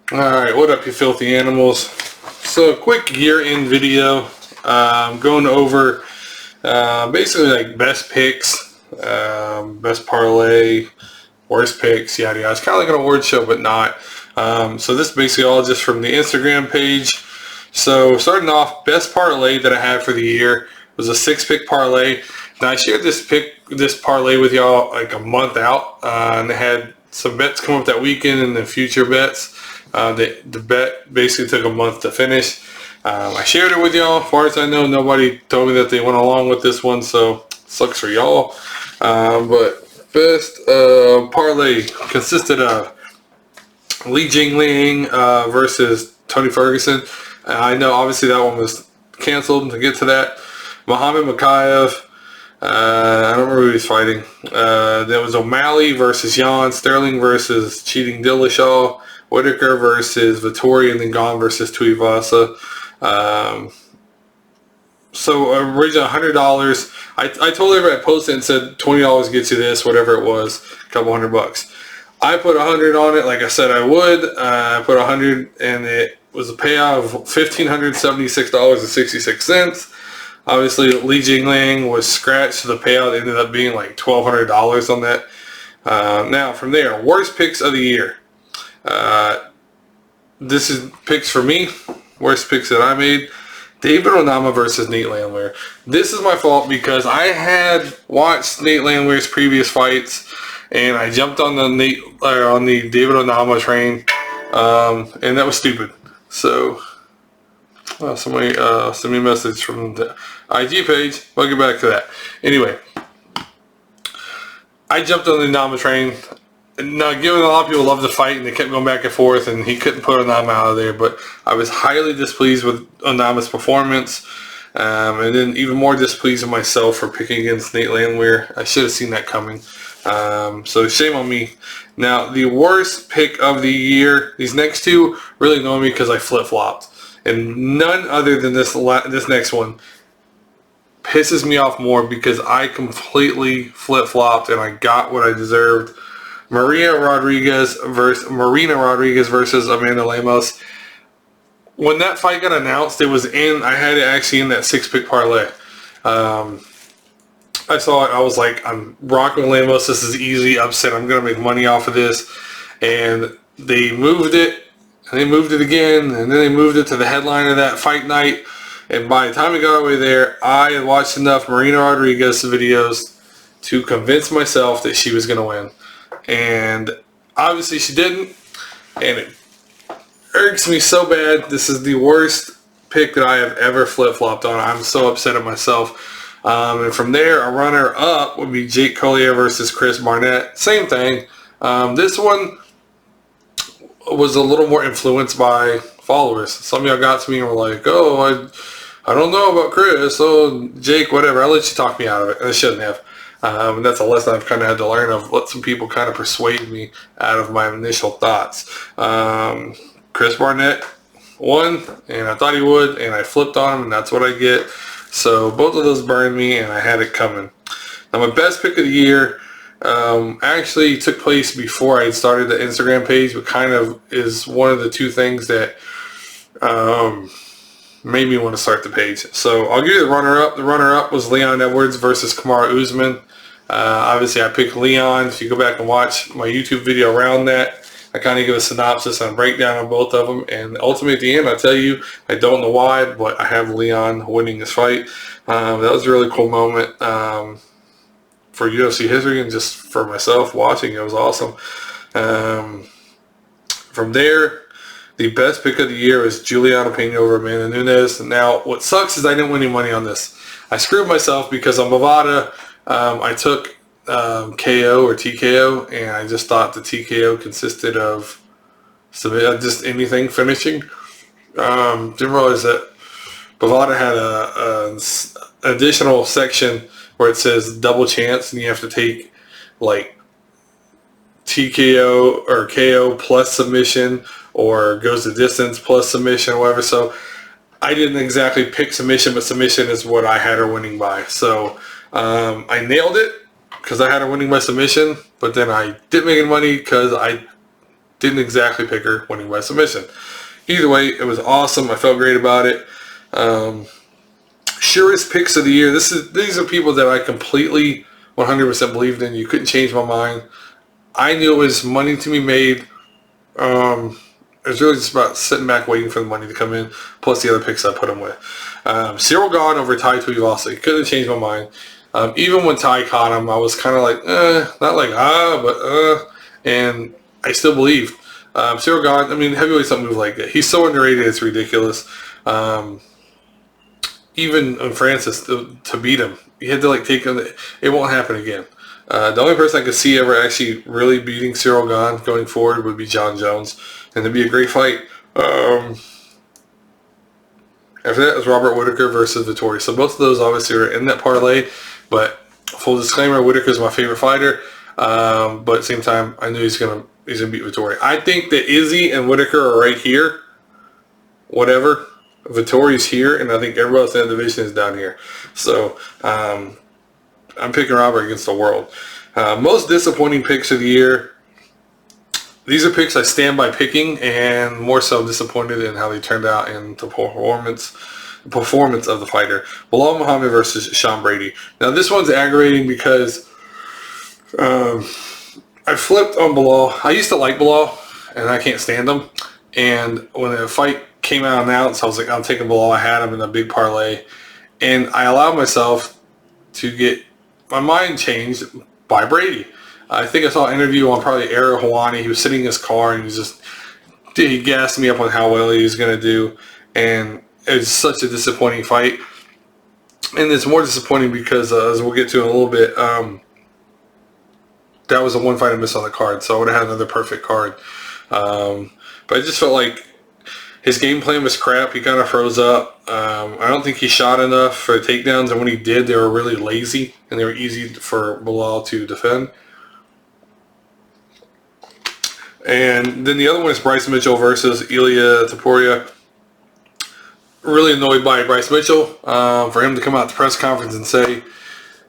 Alright, what up you filthy animals? So quick year-end video, going over basically like best picks, best parlay, worst picks, yada yada. It's kind of like an award show but not. So this is basically all just from the Instagram page. So starting off, best parlay that I had for the year was a 6-pick parlay. Now I shared this parlay with y'all like a month out, and they had some bets come up that weekend and the future bets. The bet basically took a month to finish. I shared it with y'all. As far as I know, nobody told me that they went along with this one, so sucks for y'all. But best parlay consisted of Li Jingliang versus Tony Ferguson. I know obviously that one was canceled. To get to that, Muhammad Mokaev. I don't remember who he's fighting. There was O'Malley versus Jan, Sterling versus Cheating Dillashaw, Whitaker versus Vittori, and then Gone versus Tuivasa. So originally $100. I told everybody, I posted and said $20 gets you this, whatever it was, a couple $100. I put 100 on it, like I said I would. I put 100, and it was a payout of $1,576.66. Obviously, Li Jingliang was scratched, so the payout ended up being like $1,200 on that. Now, from there, worst picks of the year. This is picks for me. Worst picks that I made. David Onama versus Nate Landwehr. This is my fault because I had watched Nate Landwehr's previous fights, and I jumped on the David Onama train, and that was stupid. So somebody sent me a message from the IG page. I'll get back to that. Anyway, I jumped on the Onama train. Now, given a lot of people love the fight and they kept going back and forth, and he couldn't put Onama out of there, but I was highly displeased with Onama's performance, and then even more displeased with myself for picking against Nate Landwehr. I should have seen that coming. So shame on me. Now, the worst pick of the year, these next two really annoy me because I flip-flopped. And none other than this next one pisses me off more because I completely flip-flopped and I got what I deserved. Marina Rodriguez versus Amanda Lemos. When that fight got announced, I had it actually in that 6-pick parlay. I saw it. I was like, I'm rocking Lemos. This is easy upset. I'm going to make money off of this. And they moved it. And they moved it again. And then they moved it to the headline of that fight night. And by the time we got all the way there, I had watched enough Marina Rodriguez videos to convince myself that she was going to win. And obviously she didn't. And it irks me so bad. This is the worst pick that I have ever flip-flopped on. I'm so upset at myself. And from there, a runner-up would be Jake Collier versus Chris Barnett. Same thing. This one was a little more influenced by followers. Some of y'all got to me and were like, oh, I don't know about Chris. Oh, Jake, whatever. I'll let you talk me out of it. And I shouldn't have. And that's a lesson I've kind of had to learn, of let some people kind of persuade me out of my initial thoughts. Chris Barnett won, and I thought he would, and I flipped on him, and that's what I get. So both of those burned me, and I had it coming. Now my best pick of the year actually took place before I had started the Instagram page, but kind of is one of the two things that made me want to start the page. So I'll give you the runner-up. The runner-up was Leon Edwards versus Kamaru Usman. Obviously, I picked Leon. If you go back and watch my YouTube video around that, I kind of give a synopsis and a breakdown on both of them. And ultimately, at the end, I tell you, I don't know why, but I have Leon winning this fight. That was a really cool moment for UFC history, and just for myself watching. It was awesome. From there, the best pick of the year is Juliana Pena over Amanda Nunes. Now, what sucks is I didn't win any money on this. I screwed myself because on Bovada, I took KO or TKO, and I just thought the TKO consisted of just anything finishing. Didn't realize that Bovada had an additional section where it says double chance, and you have to take like TKO or KO plus submission, or goes the distance plus submission, or whatever. So I didn't exactly pick submission, but submission is what I had her winning by. So I nailed it because I had her winning by submission, but then I didn't make any money because I didn't exactly pick her winning by submission. Either way, it was awesome. I felt great about it. Surest picks of the year. These are people that I completely 100% believed in. You couldn't change my mind. I knew it was money to be made. It was really just about sitting back waiting for the money to come in, plus the other picks I put him with. Ciryl Gane over Tai Tuivasa. Couldn't change my mind. Even when Ty caught him, I was kind of like, not like, but and I still believed. Ciryl Gane, I mean, heavyweights don't move like that. He's so underrated, it's ridiculous. Even in Francis, to beat him, you had to like take him. It won't happen again. The only person I could see ever actually really beating Ciryl Gane going forward would be John Jones, and it'd be a great fight. After that was Robert Whittaker versus Vettori. So both of those obviously are in that parlay, but full disclaimer, Whittaker's my favorite fighter. But at the same time, I knew he's gonna beat Vettori. I think that Izzy and Whittaker are right here. Whatever. Vettori's here, and I think everybody else in the division is down here. So I'm picking Robert against the world. Most disappointing picks of the year. These are picks I stand by picking, and more so disappointed in how they turned out in the performance of the fighter. Belal Muhammad versus Sean Brady. Now this one's aggravating because I flipped on Belal. I used to like Belal, and I can't stand him. And when the fight came out announced, I was like, I'm taking Belal. I had him in a big parlay, and I allowed myself to get my mind changed by Brady. I think I saw an interview on probably Ariel Helwani. He was sitting in his car and he gassed me up on how well he was going to do, and it was such a disappointing fight. And it's more disappointing because, as we'll get to in a little bit, that was the one fight I missed on the card, so I would have had another perfect card. But I just felt like his game plan was crap. He kind of froze up. I don't think he shot enough for takedowns, and when he did, they were really lazy, and they were easy for Belal to defend. And then the other one is Bryce Mitchell versus Ilia Topuria. Really annoyed by Bryce Mitchell for him to come out at the press conference and say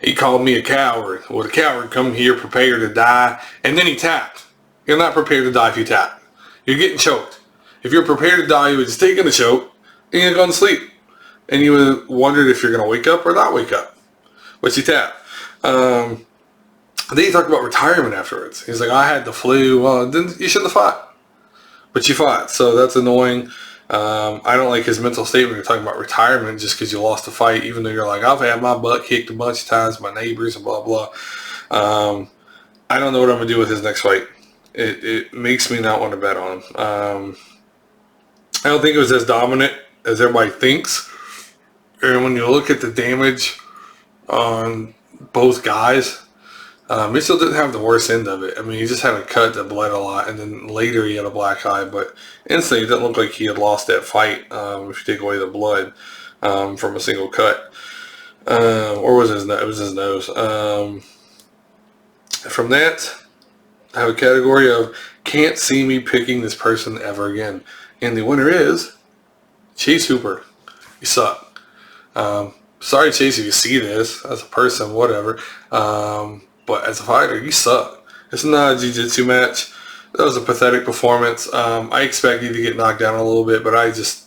he called me a coward. Well, the coward come here prepared to die, and then he tapped. You're not prepared to die if you tap. You're getting choked. If you're prepared to die, you would just take in the choke and you're going to sleep. And you would have wondered if you're going to wake up or not wake up. But you tap. Then he talked about retirement afterwards. He's like, I had the flu. Well, then you shouldn't have fought. But you fought. So that's annoying. I don't like his mental state when you're talking about retirement just because you lost a fight, even though you're like, I've had my butt kicked a bunch of times by neighbors and blah, blah. I don't know what I'm going to do with his next fight. It makes me not want to bet on him. I don't think it was as dominant as everybody thinks. And when you look at the damage on both guys, Mitchell didn't have the worst end of it. I mean, he just had a cut that bled a lot, and then later he had a black eye. But instantly, it didn't look like he had lost that fight if you take away the blood from a single cut. Or was it was his nose. From that, I have a category of can't see me picking this person ever again. And the winner is Chase Hooper. You suck. Sorry, Chase, if you see this as a person, whatever. But as a fighter, you suck. It's not a jiu-jitsu match. That was a pathetic performance. I expected you to get knocked down a little bit, but I don't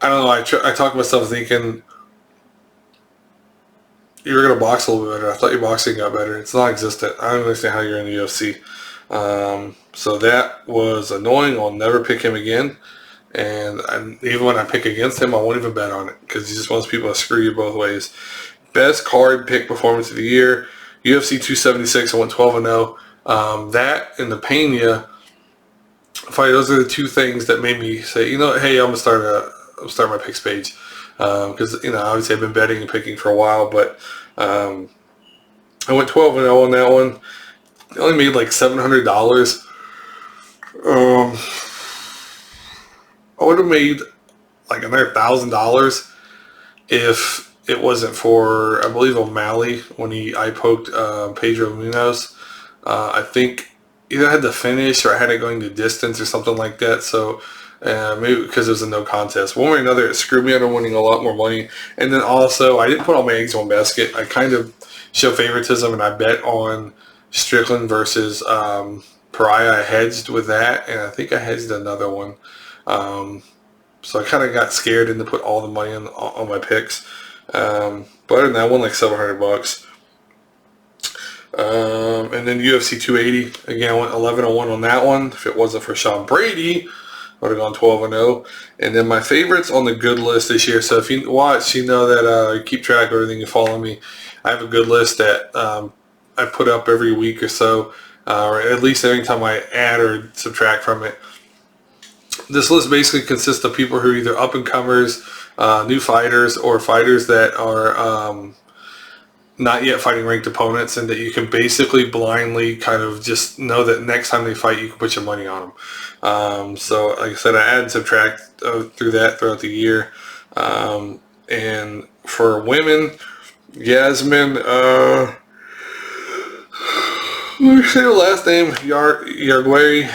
know. I talked myself thinking you were going to box a little bit better. I thought your boxing got better. It's non-existent. I don't understand how you're in the UFC. So that was annoying. I'll never pick him again. And even when I pick against him, I won't even bet on it because he just wants people to screw you both ways. Best card pick performance of the year, UFC 276. I went 12-0. That and the Pena fight, those are the two things that made me say, hey, I'm gonna start my picks page because obviously I've been betting and picking for a while, but I went 12-0 on that one. I only made like $700. I would have made like another $1,000 if it wasn't for, I believe, O'Malley when he eye poked Pedro Munoz. I think either I had the finish or I had it going to distance or something like that. So maybe because it was a no contest. One way or another, it screwed me out of winning a lot more money. And then also, I didn't put all my eggs in one basket. I kind of show favoritism and I bet on Strickland versus Pariah. I hedged with that, and I think I hedged another one. So I kind of got scared and to put all the money on my picks. But other than that, I won like $700. And then UFC 280, again, I went 11-1 on that one. If it wasn't for Sean Brady, I would have gone 12-0. And then my favorites on the good list this year. So if you watch, you know that I keep track of everything. You follow me. I have a good list that I put up every week or so, or at least every time I add or subtract from it. This list basically consists of people who are either up-and-comers, new fighters, or fighters that are not yet fighting ranked opponents, and that you can basically blindly kind of just know that next time they fight, you can put your money on them. So, like I said, I add and subtract through that throughout the year. And for women, Yasmin, let me say her last name, Yargway,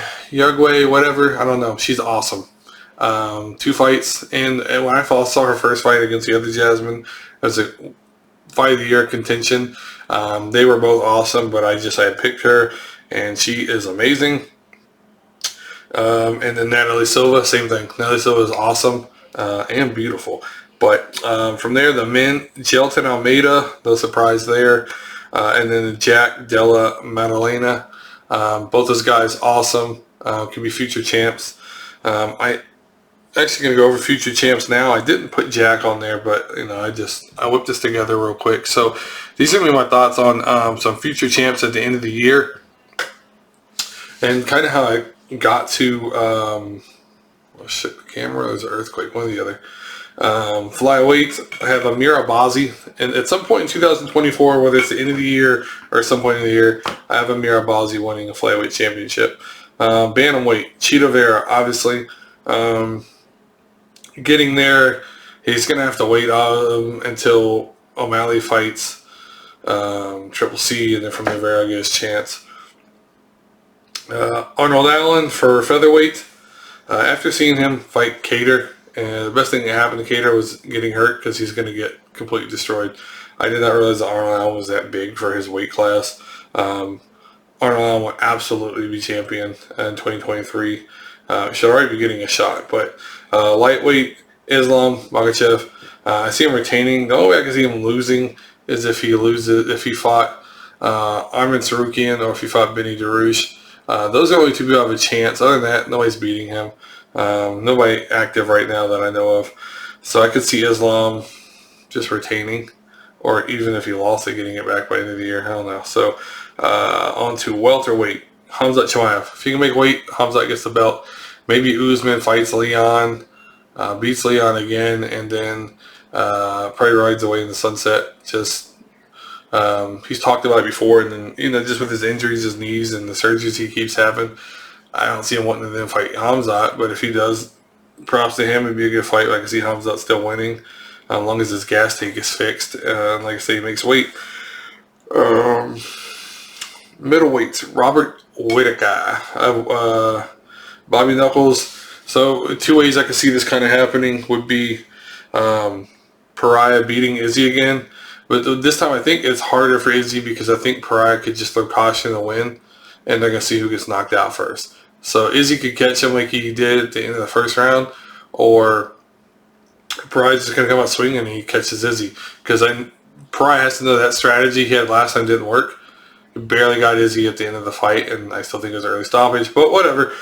whatever, I don't know. She's awesome. 2 fights, and when I saw her first fight against the other Jasmine, as a fight of the year contention, they were both awesome, but I had picked her, and she is amazing. And then Natalie Silva, same thing. Natalie Silva is awesome and beautiful. But from there, the men, Gelton Almeida, no surprise there. And then Jack Della Maddalena. Both those guys, awesome. Could be future champs. I actually going to go over future champs now. I didn't put Jack on there, but I whipped this together real quick. So these are going to be my thoughts on some future champs at the end of the year, and kind of how I got to oh shit, the camera, there's an earthquake, one or the other. Flyweight, I have Amir Abazi, and at some point in 2024, whether it's the end of the year or some point in the year, I have Amir Abazi winning a flyweight championship. Bantamweight, Chito Vera, obviously. Getting there, he's going to have to wait until O'Malley fights Triple C, and then from there, Vera gets his chance. Arnold Allen for featherweight. After seeing him fight Cater, and the best thing that happened to Cater was getting hurt, because he's going to get completely destroyed. I did not realize that Arnold Allen was that big for his weight class. Arnold Allen will absolutely be champion in 2023. Should already be getting a shot. But lightweight, Islam Makhachev, I see him retaining. The only way I can see him losing is if he fought Arman Sarukian, or if he fought Benny Darush. Those are the only two people who have a chance. Other than that, nobody's beating him. Nobody active right now that I know of. So I could see Islam just retaining, or even if he lost it, getting it back by the end of the year. I don't know. So on to welterweight, Khamzat Chimaev. If he can make weight, Khamzat gets the belt. Maybe Usman fights Leon, beats Leon again, and then probably rides away in the sunset. Just he's talked about it before, and then just with his injuries, his knees, and the surgeries he keeps having, I don't see him wanting to then fight Khamzat. But if he does, props to him. It'd be a good fight. I can see Khamzat still winning, as long as his gas tank is fixed. Like I say, he makes weight. Middleweights, Robert Whittaker, Bobby Knuckles. So 2 ways I could see this kind of happening would be Pariah beating Izzy again. But this time I think it's harder for Izzy, because I think Pariah could just throw caution and win, and they're going to see who gets knocked out first. So Izzy could catch him like he did at the end of the first round, or Pariah's just going to come out swinging and he catches Izzy. Because Pariah has to know that strategy he had last time didn't work. He barely got Izzy at the end of the fight, and I still think it was an early stoppage, but whatever.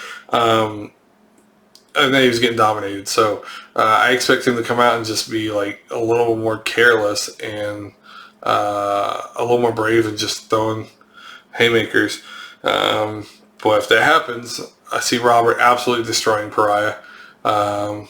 And then he was getting dominated. So I expect him to come out and just be like a little more careless and a little more brave and just throwing haymakers. But if that happens, I see Robert absolutely destroying Pariah. And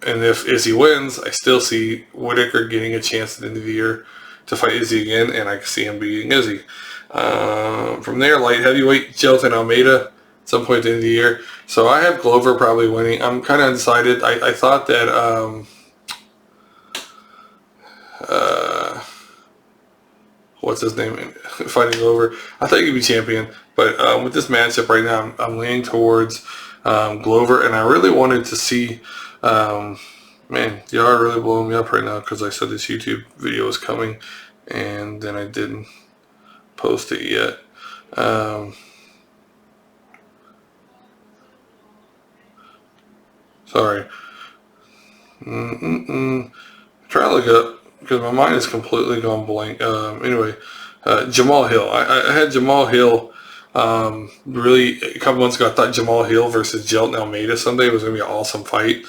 if Izzy wins, I still see Whittaker getting a chance at the end of the year to fight Izzy again, and I can see him beating Izzy. From there, light heavyweight, Gelton Almeida at some point at the end of the year. So I have Glover probably winning. I'm kind of undecided. I thought that what's his name fighting Glover. I thought he could be champion, but with this matchup right now, I'm leaning towards Glover, and I really wanted to see. Man, y'all are really blowing me up right now, because I said this YouTube video was coming, and then I didn't post it yet. Sorry. Try to look up because my mind is completely gone blank. Anyway, Jamal Hill. I had Jamal Hill. Really, a couple months ago, I thought Jamal Hill versus Jelton Almeida Sunday was going to be an awesome fight.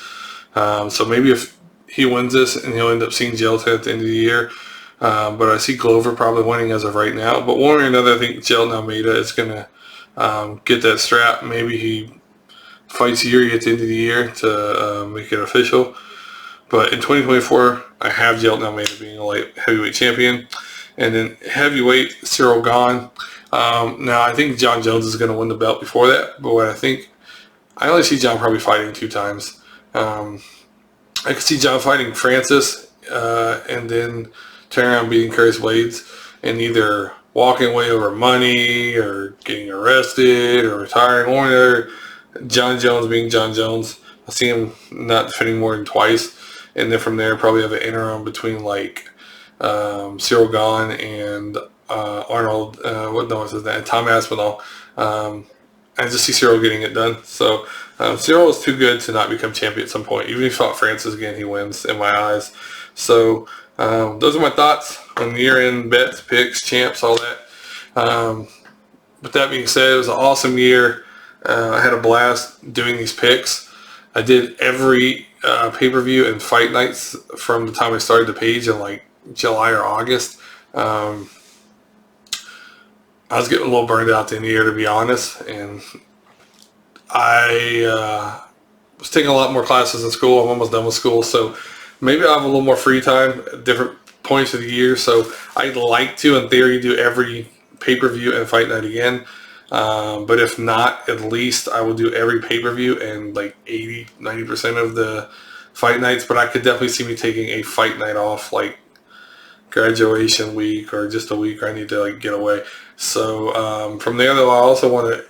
So maybe if he wins this, and he'll end up seeing Jelton at the end of the year. But I see Glover probably winning as of right now. But one way or another, I think Jelton Almeida is going to get that strap. Maybe he fights Yuri at the end of the year to make it official. But in 2024, I have Jelton Almeida being a light heavyweight champion. And then heavyweight, Cyril Gane. Now, I think John Jones is going to win the belt before that. But what I only see John probably fighting 2 times. I could see John fighting Francis and then turning around beating Curtis Blades and either walking away over money or getting arrested or retiring, or John Jones being John Jones. I see him not defending more than twice. And then from there, probably have an interim between like Cyril Gane and Arnold, what's his name? Tom Aspinall. I just see Cyril getting it done. So Cyril is too good to not become champion at some point. Even if he fought Francis again, he wins in my eyes. So those are my thoughts on year-end bets, picks, champs, all that. With that being said, it was an awesome year. I had a blast doing these picks. I did every pay-per-view and fight nights from the time I started the page in like July or August. I was getting a little burned out at the end of the year, to be honest, and I was taking a lot more classes in school. I'm almost done with school, so maybe I'll have a little more free time at different points of the year. So I'd like to, in theory, do every pay-per-view and fight night again. But if not, at least I will do every pay-per-view and like 80-90% of the fight nights. But I could definitely see me taking a fight night off, like graduation week or just a week where I need to like get away. So from there, though, I also want to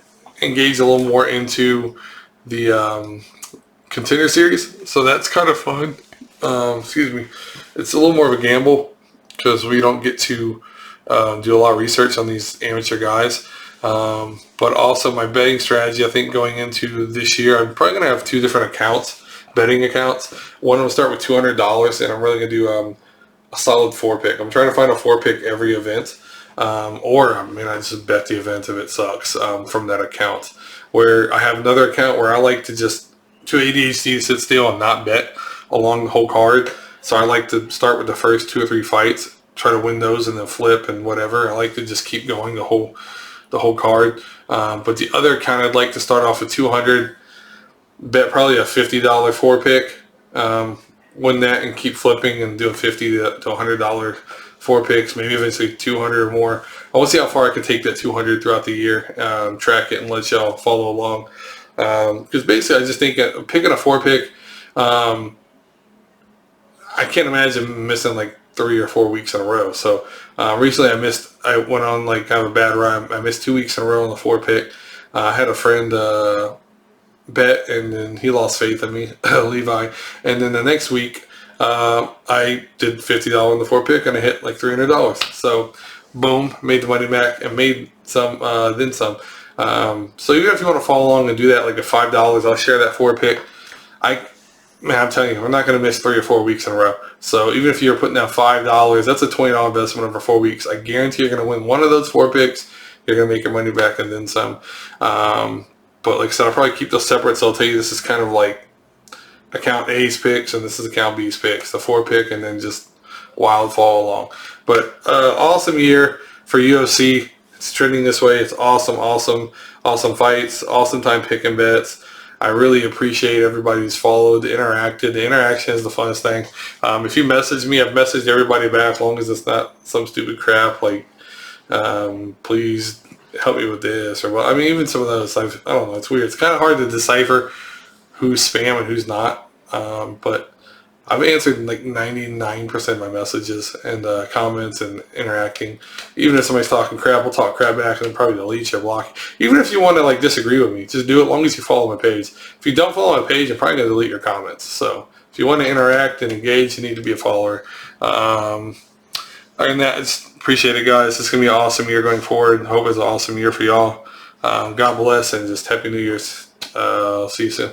engage a little more into the contender series. So that's kind of fun. Excuse me. It's a little more of a gamble because we don't get to do a lot of research on these amateur guys. But also my betting strategy, I think going into this year, I'm probably going to have 2 different accounts, betting accounts. One will start with $200, and I'm really going to do a solid 4-pick. I'm trying to find a 4-pick every event. I just bet the event if it sucks from that account. Where I have another account where I like to just, to ADHD, sit still and not bet along the whole card. So I like to start with the first 2 or 3 fights, try to win those and then flip and whatever. I like to just keep going the whole card. But the other account, I'd like to start off with $200, bet probably a $50 4-pick, win that and keep flipping and do a $50 to $100 4-picks, maybe eventually 200 or more. I want to see how far I can take that 200 throughout the year, track it and let y'all follow along. Because basically I just think picking a 4-pick, I can't imagine missing like 3 or 4 weeks in a row. So recently I went on like kind of a bad run. I missed 2 weeks in a row on the 4-pick. I had a friend bet, and then he lost faith in me, Levi. And then the next week, I did $50 on the 4-pick, and I hit like $300. So boom, made the money back and made some, then some. So even if you want to follow along and do that, like at $5, I'll share that 4-pick. I'm telling you, we're not going to miss 3 or 4 weeks in a row. So even if you're putting down $5, that's a $20 investment over 4 weeks. I guarantee you're going to win one of those 4 picks. You're going to make your money back and then some. But like I said, I'll probably keep those separate. So I'll tell you, this is kind of like account A's picks and this is account B's picks. The 4-pick and then just wild follow along. But awesome year for UFC. It's trending this way. It's awesome fights, awesome time picking bets. I really appreciate everybody who's followed, interacted. The interaction is the funnest thing. If you message me, I've messaged everybody back as long as it's not some stupid crap like, please help me with this. Or, well, I mean, even some of those, I don't know, it's weird. It's kind of hard to decipher who's spam and who's not. But I've answered like 99% of my messages and comments and interacting. Even if somebody's talking crap, we'll talk crap back and then probably delete you or block you. Even if you want to like disagree with me, just do it as long as you follow my page. If you don't follow my page, I'm probably going to delete your comments. So if you want to interact and engage, you need to be a follower. Other than that, I just appreciate it, guys. It's going to be an awesome year going forward. Hope it's an awesome year for y'all. God bless and just Happy New Year's. See you soon.